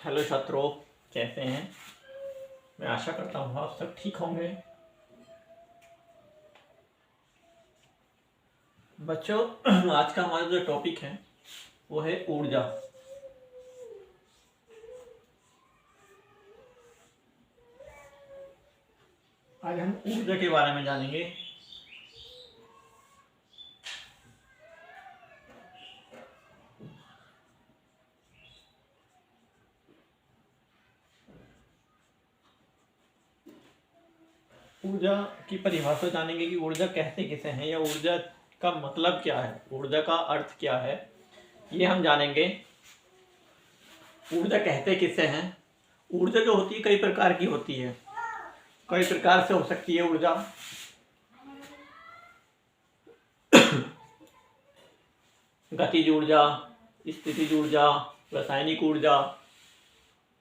Hello छात्रों, कैसे हैं। मैं आशा करता हूँ आप सब ठीक होंगे। बच्चों, आज का हमारा जो टॉपिक है वो है ऊर्जा। आज हम ऊर्जा के बारे में जानेंगे। ऊर्जा की परिभाषा जानेंगे कि ऊर्जा कहते किसे हैं या ऊर्जा का मतलब क्या है, ऊर्जा का अर्थ क्या है, ये हम जानेंगे। ऊर्जा कहते किसे हैं। ऊर्जा जो होती है कई प्रकार की होती है, कई प्रकार से हो सकती है ऊर्जा। गतिज ऊर्जा, स्थितिज ऊर्जा, रासायनिक ऊर्जा,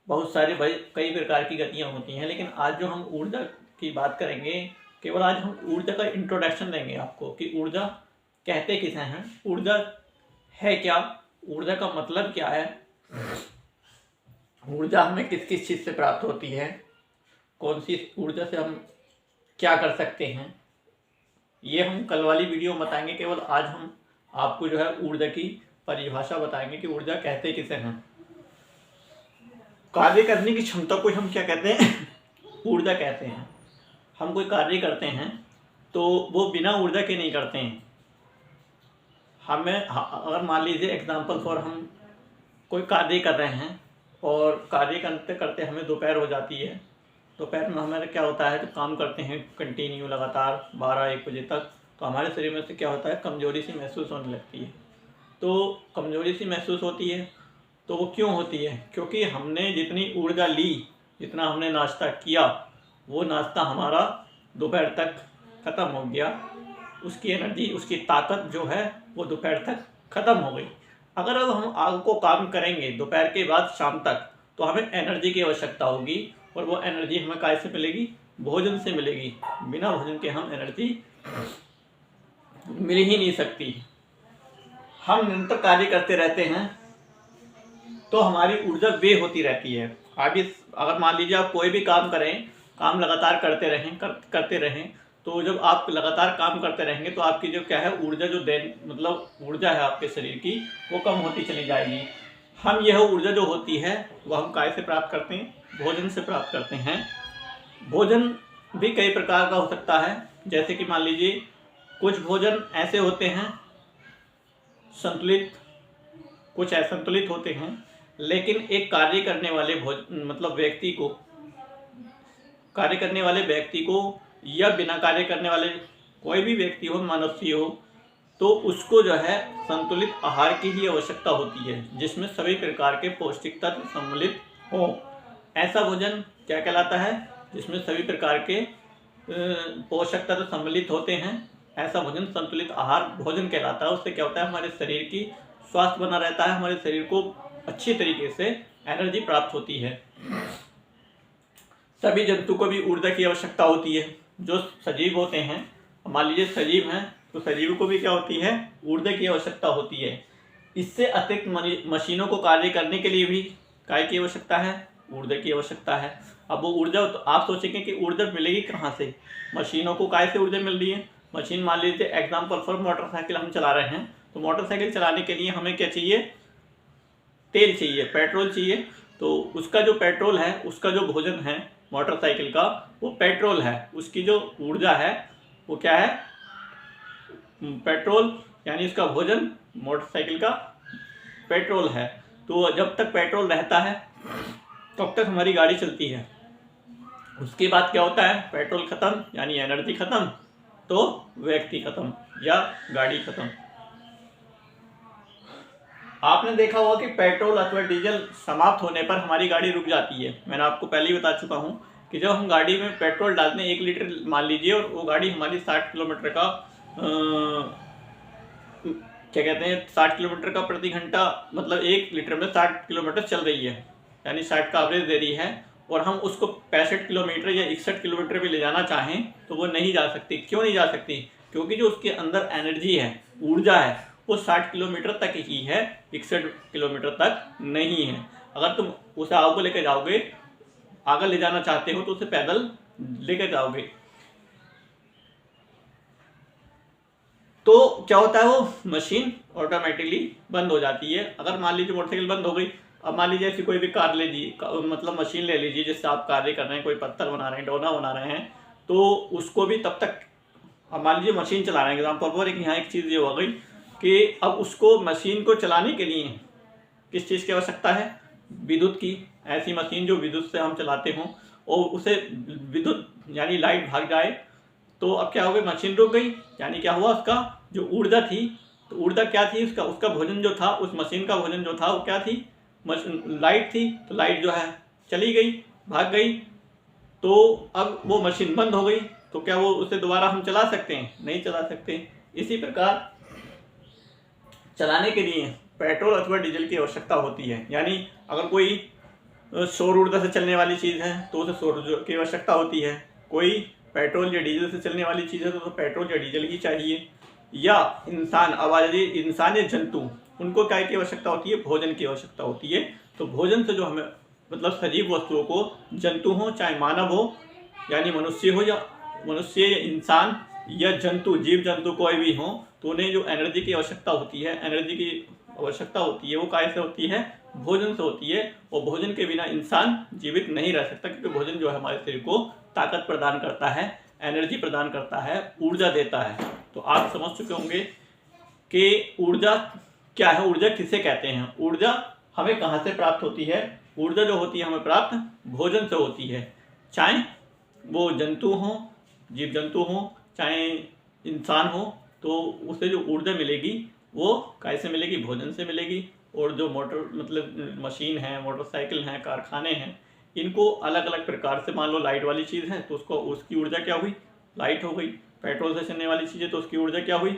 बहुत सारे कई प्रकार की गतियाँ होती हैं। लेकिन आज जो हम ऊर्जा की बात करेंगे, केवल आज हम ऊर्जा का इंट्रोडक्शन देंगे आपको कि ऊर्जा कहते किसे हैं, ऊर्जा है क्या, ऊर्जा का मतलब क्या है, ऊर्जा हमें किस किस चीज़ से प्राप्त होती है, कौन सी ऊर्जा से हम क्या कर सकते हैं, ये हम कल वाली वीडियो में बताएंगे। केवल आज हम आपको जो है ऊर्जा की परिभाषा बताएंगे कि ऊर्जा कहते किसे हैं। कार्य करने की क्षमता को हम क्या कहते हैं, ऊर्जा कहते हैं। हम कोई कार्य करते हैं तो वो बिना ऊर्जा के नहीं करते हैं। हमें अगर मान लीजिए एग्जाम्पल फॉर, हम कोई कार्य कर रहे हैं और कार्य करते करते हमें दोपहर हो जाती है। दोपहर में हमारे क्या होता है, तो काम करते हैं कंटिन्यू लगातार 12-1 बजे तक, तो हमारे शरीर में से क्या होता है, कमजोरी सी महसूस होने लगती है। तो कमजोरी सी महसूस होती है तो वो क्यों होती है, क्योंकि हमने जितनी ऊर्जा ली, जितना हमने नाश्ता किया, वो नाश्ता हमारा दोपहर तक ख़त्म हो गया। उसकी एनर्जी, उसकी ताकत जो है वो दोपहर तक ख़त्म हो गई। अगर अब हम आग को काम करेंगे दोपहर के बाद शाम तक, तो हमें एनर्जी की आवश्यकता होगी, और वो एनर्जी हमें काय से मिलेगी, भोजन से मिलेगी। बिना भोजन के हम एनर्जी मिल ही नहीं सकती। हम निरंतर कार्य करते रहते हैं तो हमारी ऊर्जा व्यय होती रहती है। आगे अगर मान लीजिए आप कोई भी काम करें, काम लगातार करते रहें, तो जब आप लगातार काम करते रहेंगे तो आपकी जो क्या है, ऊर्जा जो ऊर्जा है आपके शरीर की, वो कम होती चली जाएगी। हम यह ऊर्जा जो होती है वो हम काय से प्राप्त करते हैं, भोजन से प्राप्त करते हैं। भोजन भी कई प्रकार का हो सकता है, जैसे कि मान लीजिए कुछ भोजन ऐसे होते हैं संतुलित, कुछ असंतुलित होते हैं। लेकिन एक कार्य करने वाले व्यक्ति को या बिना कार्य करने वाले कोई भी व्यक्ति हो, मनुष्य हो, तो उसको जो है संतुलित आहार की ही आवश्यकता होती है, जिसमें सभी प्रकार के पौष्टिक तत्व सम्मिलित हो। ऐसा भोजन क्या कहलाता है, जिसमें सभी प्रकार के पोषक तत्व सम्मिलित होते हैं। ऐसा भोजन संतुलित आहार भोजन कहलाता है। उससे क्या होता है, हमारे शरीर की स्वास्थ्य बना रहता है, हमारे शरीर को अच्छी तरीके से एनर्जी प्राप्त होती है। सभी जंतु को भी ऊर्जा की आवश्यकता होती है। जो सजीव होते हैं, मान लीजिए सजीव हैं, तो सजीव को भी क्या होती है, ऊर्जा की आवश्यकता होती है। इससे अतिरिक्त मशीनों को कार्य करने के लिए भी काय की आवश्यकता है, ऊर्जा की आवश्यकता है। अब वो ऊर्जा, तो आप सोचेंगे कि ऊर्जा मिलेगी कहाँ से, मशीनों को काय से ऊर्जा मिल रही है। मशीन मान लीजिए एग्जाम्पल फॉर मोटरसाइकिल हम चला रहे हैं, तो मोटरसाइकिल चलाने के लिए हमें क्या चाहिए, तेल चाहिए, पेट्रोल चाहिए। तो उसका जो पेट्रोल है, उसका जो भोजन है मोटरसाइकिल का, वो पेट्रोल है। उसकी जो ऊर्जा है वो क्या है, पेट्रोल, यानी उसका भोजन मोटरसाइकिल का पेट्रोल है। तो जब तक पेट्रोल रहता है तब तक हमारी गाड़ी चलती है। उसके बाद क्या होता है, पेट्रोल खत्म यानी एनर्जी खत्म, तो व्यक्ति खत्म या गाड़ी खत्म। आपने देखा होगा कि पेट्रोल अथवा डीजल समाप्त होने पर हमारी गाड़ी रुक जाती है। मैंने आपको पहले ही बता चुका हूँ कि जब हम गाड़ी में पेट्रोल डालते हैं 1 लीटर मान लीजिए, और वो गाड़ी हमारी 60 किलोमीटर का क्या कहते हैं, 60 किलोमीटर का प्रति घंटा, मतलब 1 लीटर में 60 किलोमीटर चल रही है, यानी 60 का एवरेज दे रही है, और हम उसको 65 किलोमीटर या 61 किलोमीटर भी ले जाना चाहें तो वो नहीं जा सकती। क्यों नहीं जा सकती, क्योंकि जो उसके अंदर एनर्जी है, ऊर्जा है, वो 60 किलोमीटर तक ही है, 61 किलोमीटर तक नहीं है। अगर तुम उस आग को लेकर जाओगे, आगे ले जाना चाहते हो तो उसे पैदल लेकर जाओगे, तो क्या होता है, वो मशीन ऑटोमेटिकली बंद हो जाती है। अगर मान लीजिए मोटरसाइकिल बंद हो गई, अब मान लीजिए ऐसी कोई भी कार ले लीजिए, मतलब मशीन ले लीजिए जिससे आप कार्य कर रहे हैं, कोई पत्थर बना रहे हैं, डोना बना रहे हैं, तो उसको भी तब तक, अब मान लीजिए मशीन चला रहे हैं एग्जाम्पल पर, यहाँ एक चीज़ ये हो गई कि अब उसको मशीन को चलाने के लिए किस चीज़ की आवश्यकता है, विद्युत की। ऐसी मशीन जो विद्युत से हम चलाते हों और उसे विद्युत यानी लाइट भाग जाए, तो अब क्या हो गई, मशीन रुक गई, यानी क्या हुआ, उसका जो ऊर्जा थी, तो ऊर्जा क्या थी, उसका भोजन जो था, उस मशीन का भोजन जो था वो क्या थी, लाइट थी। तो लाइट जो है चली गई, भाग गई, तो अब वो मशीन बंद हो गई, तो क्या वो उसे दोबारा हम चला सकते हैं, नहीं चला सकते। इसी प्रकार चलाने के लिए पेट्रोल अथवा डीजल की आवश्यकता होती है, यानी अगर कोई सौर ऊर्जा से चलने वाली चीज़ है तो उसे सौर ऊर्जा की आवश्यकता होती है, कोई पेट्रोल या डीजल से चलने वाली चीज़ है तो पेट्रोल या डीजल ही चाहिए। या इंसान, आवाज़ी इंसान या जंतु, उनको क्या की आवश्यकता होती है, भोजन की आवश्यकता होती है। तो भोजन से जो हमें मतलब सजीव वस्तुओं को, जंतु हो चाहे मानव हो, यानी मनुष्य हो या मनुष्य या इंसान या जंतु, जीव जंतु कोई भी हो, तो उन्हें जो एनर्जी की आवश्यकता होती है, एनर्जी की आवश्यकता होती है, वो कैसे होती है, भोजन से होती है। और भोजन के बिना इंसान जीवित नहीं रह सकता, क्योंकि भोजन जो है हमारे शरीर को ताकत प्रदान करता है, एनर्जी प्रदान करता है, ऊर्जा देता है। तो आप समझ चुके होंगे कि ऊर्जा क्या है, ऊर्जा किसे कहते हैं, ऊर्जा हमें कहाँ से प्राप्त होती है। ऊर्जा जो होती है हमें प्राप्त भोजन से होती है, चाहे वो जंतु हो, जीव जंतु हो, चाहे इंसान हो, तो उसे जो ऊर्जा मिलेगी वो कैसे मिलेगी, भोजन से मिलेगी। और जो मोटर मतलब मशीन है, मोटरसाइकिल हैं, कारखाने हैं, इनको अलग अलग प्रकार से, मान लो लाइट वाली चीज़ है तो उसको, उसकी ऊर्जा क्या हुई, लाइट हो गई। पेट्रोल से चलने वाली चीज़ है तो उसकी ऊर्जा क्या हुई,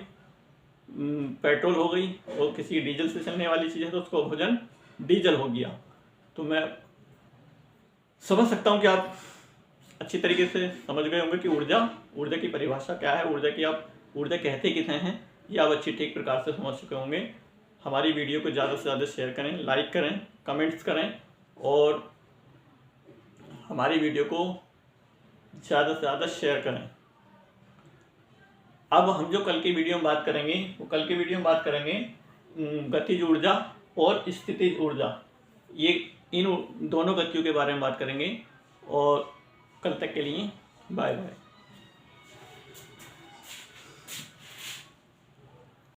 पेट्रोल हो गई। और किसी डीजल से चलने वाली चीज़ है तो उसका भोजन डीजल हो गया। तो मैं समझ सकता हूँ कि आप अच्छी तरीके से समझ गए होंगे कि ऊर्जा की परिभाषा क्या है, ऊर्जा कहते किसे हैं, ये आप अच्छी ठीक प्रकार से समझ चुके होंगे। हमारी वीडियो को ज़्यादा से ज़्यादा शेयर करें, लाइक करें, कमेंट्स करें, और हमारी वीडियो को ज़्यादा से ज़्यादा शेयर करें। अब हम जो कल की वीडियो में बात करेंगे, वो कल की वीडियो में बात करेंगे गतिज ऊर्जा और स्थितिज ऊर्जा, ये इन दोनों गतियों के बारे में बात करेंगे। और कल तक के लिए बाय बाय।